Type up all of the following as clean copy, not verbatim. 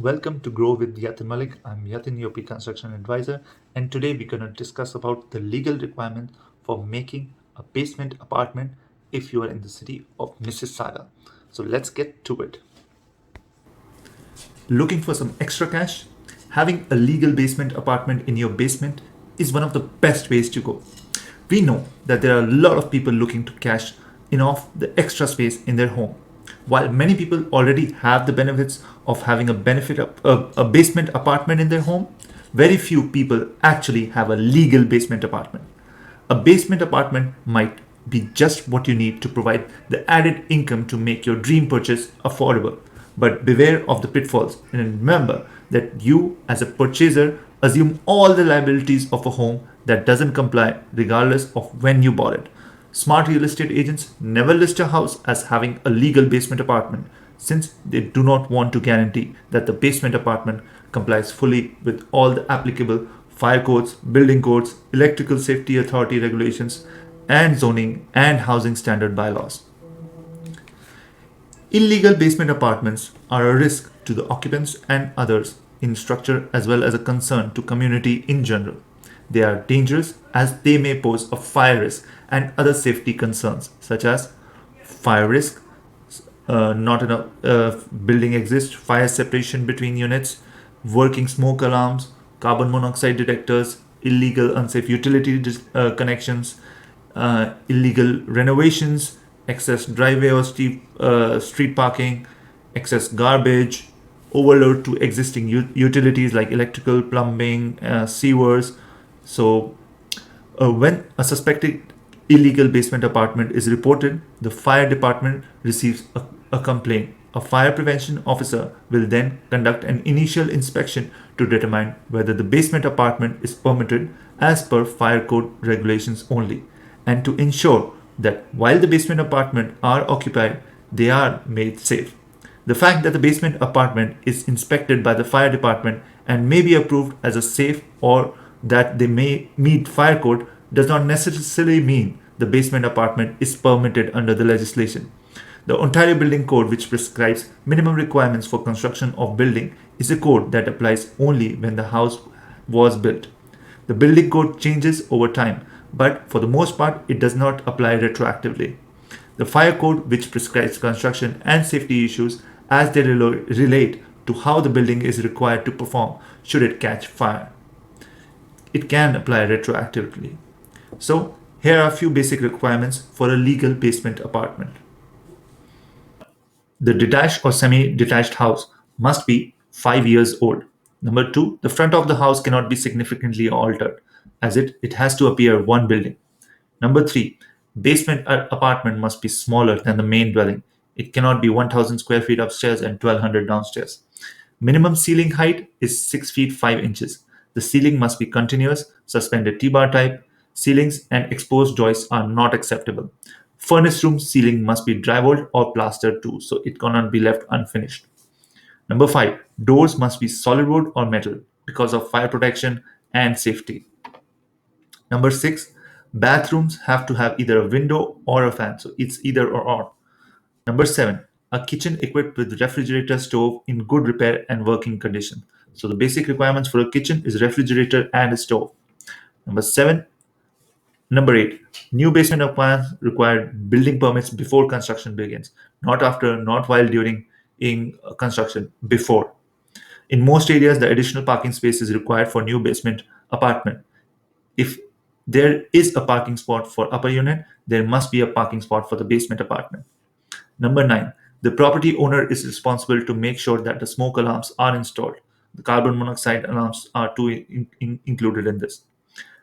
Welcome to Grow with Yatin Malik. I'm Yatin, your Construction Advisor, and today we're going to discuss about the legal requirement for making a basement apartment if you are in the city of Mississauga. So let's get to it. Looking for some extra cash? Having a legal basement apartment in your basement is one of the best ways to go. We know that there are a lot of people looking to cash in off the extra space in their home. While many people already have the benefits of having a basement apartment in their home, very few people actually have a legal basement apartment. A basement apartment might be just what you need to provide the added income to make your dream purchase affordable. But beware of the pitfalls and remember that you, as a purchaser, assume all the liabilities of a home that doesn't comply regardless of when you bought it. Smart real estate agents never list a house as having a legal basement apartment since they do not want to guarantee that the basement apartment complies fully with all the applicable fire codes, building codes, electrical safety authority regulations, and zoning and housing standard bylaws. Illegal basement apartments are a risk to the occupants and others in structure as well as a concern to community in general. They are dangerous as they may pose a fire risk and other safety concerns such as fire risk, not enough building exists, fire separation between units, working smoke alarms, carbon monoxide detectors, illegal unsafe utility connections, illegal renovations, excess driveway or street parking, excess garbage, overload to existing utilities like electrical, plumbing, sewers. So, when a suspected illegal basement apartment is reported, the fire department receives a complaint. A fire prevention officer will then conduct an initial inspection to determine whether the basement apartment is permitted as per fire code regulations only, and to ensure that while the basement apartment are occupied, they are made safe. The fact that the basement apartment is inspected by the fire department and may be approved as a safe or that they may meet fire code does not necessarily mean the basement apartment is permitted under the legislation. The Ontario Building Code, which prescribes minimum requirements for construction of building, is a code that applies only when the house was built. The building code changes over time, but for the most part, it does not apply retroactively. The fire code, which prescribes construction and safety issues as they relate to how the building is required to perform should it catch fire. It can apply retroactively. So, here are a few basic requirements for a legal basement apartment. The detached or semi-detached house must be 5 years old. Number 2, the front of the house cannot be significantly altered as it has to appear one building. Number 3, basement apartment must be smaller than the main dwelling. It cannot be 1000 square feet upstairs and 1200 downstairs. Minimum ceiling height is 6 feet 5 inches. The ceiling must be continuous, suspended T-bar type. Ceilings and exposed joists are not acceptable. Furnace room ceiling must be drywalled or plastered too, so it cannot be left unfinished. Number 5, doors must be solid wood or metal because of fire protection and safety. Number 6, bathrooms have to have either a window or a fan, so it's either or. Number 7, a kitchen equipped with refrigerator stove in good repair and working condition. So the basic requirements for a kitchen is refrigerator and a stove. Number 7, Number 8, new basement apartments require building permits before construction begins, not after, not while during in construction, before. In most areas, the additional parking space is required for new basement apartment. If there is a parking spot for upper unit, there must be a parking spot for the basement apartment. Number 9, the property owner is responsible to make sure that the smoke alarms are installed. The carbon monoxide alarms are too included in this.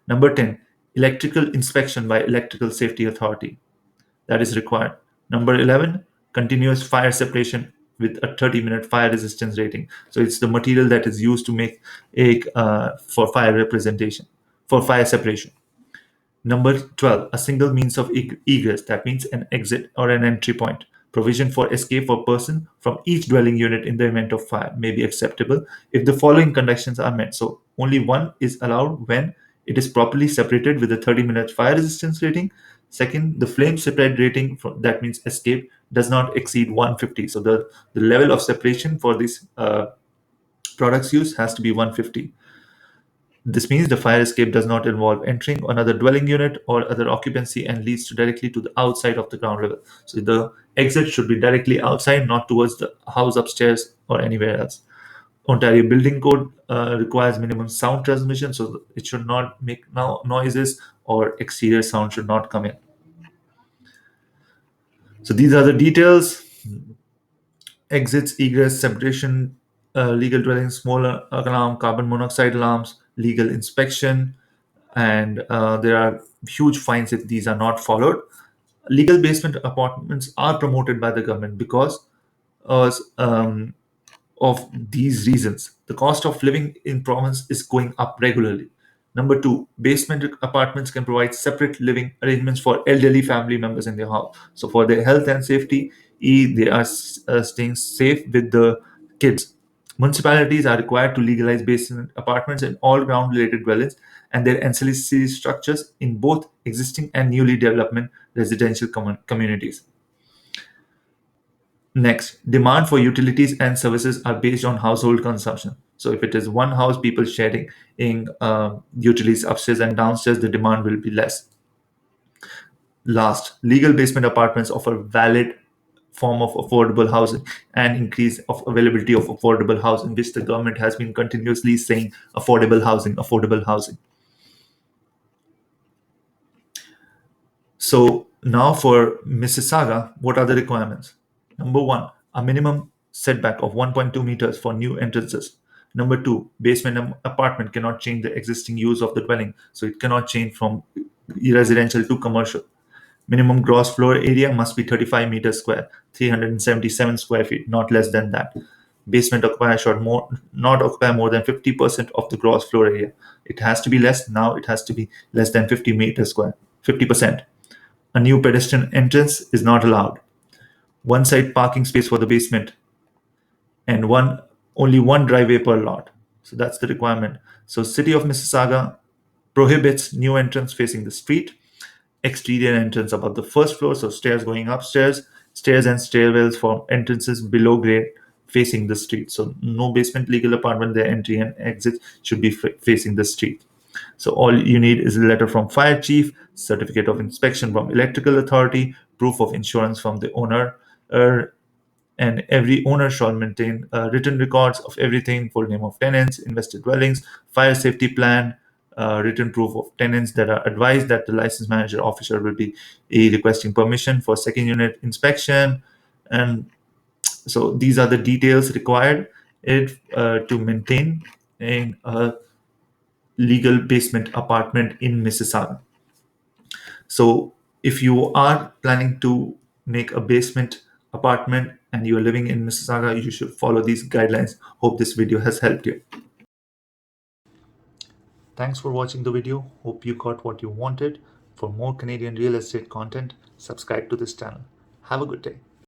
Number 10, electrical inspection by electrical safety authority that is required. Number 11, continuous fire separation with a 30-minute fire resistance rating. So it's the material that is used to make a for fire representation, for fire separation. Number 12, a single means of egress, that means an exit or an entry point. Provision for escape for person from each dwelling unit in the event of fire may be acceptable if the following conditions are met. So only one is allowed when it is properly separated with a 30-minute fire resistance rating. Second, the flame separate rating, that means escape, does not exceed 150. So the level of separation for this Products use has to be 150. This means the fire escape does not involve entering another dwelling unit or other occupancy and leads directly to the outside of the ground level. So the exit should be directly outside, not towards the house upstairs or anywhere else. Ontario Building Code requires minimum sound transmission, so it should not make noises or exterior sound should not come in. So these are the details: exits, egress, separation, legal dwellings, small alarm, carbon monoxide alarms, legal inspection, and there are huge fines if these are not followed. Legal basement apartments are promoted by the government because of these reasons. The cost of living in province is going up regularly. Number two, basement apartments can provide separate living arrangements for elderly family members in their house. So for their health and safety, they are staying safe with the kids. Municipalities are required to legalize basement apartments in all ground-related dwellings and their ancillary structures in both existing and newly development residential communities. Next, demand for utilities and services are based on household consumption. So, if it is one house, people sharing in utilities upstairs and downstairs, the demand will be less. Last, legal basement apartments offer valid form of affordable housing and increase of availability of affordable housing, which the government has been continuously saying affordable housing, affordable housing. So now for Mississauga, what are the requirements? Number one, a minimum setback of 1.2 meters for new entrances. Number two, basement apartment cannot change the existing use of the dwelling, so it cannot change from residential to commercial. Minimum gross floor area must be 35 meters square, 377 square feet, not less than that. Basement occupier should not occupy more than 50% of the gross floor area. It has to be less. Now it has to be less than 50 meters square, 50%. A new pedestrian entrance is not allowed. One side parking space for the basement and only one driveway per lot. So that's the requirement. So City of Mississauga prohibits new entrance facing the street, exterior entrance above the first floor, so stairs going upstairs, stairs and stairwells for entrances below grade facing the street. So no basement legal apartment, their entry and exit should be facing the street. So all you need is a letter from fire chief, certificate of inspection from electrical authority, proof of insurance from the owner, uh, and every owner shall maintain written records of everything: full name of tenants, invested dwellings, fire safety plan, written proof of tenants that are advised that the license manager officer will be requesting permission for second unit inspection. And so these are the details required to maintain a legal basement apartment in Mississauga. So if you are planning to make a basement apartment and you are living in Mississauga, you should follow these guidelines. Hope this video has helped you. Thanks for watching the video. Hope you got what you wanted. For more Canadian real estate content, subscribe to this channel. Have a good day.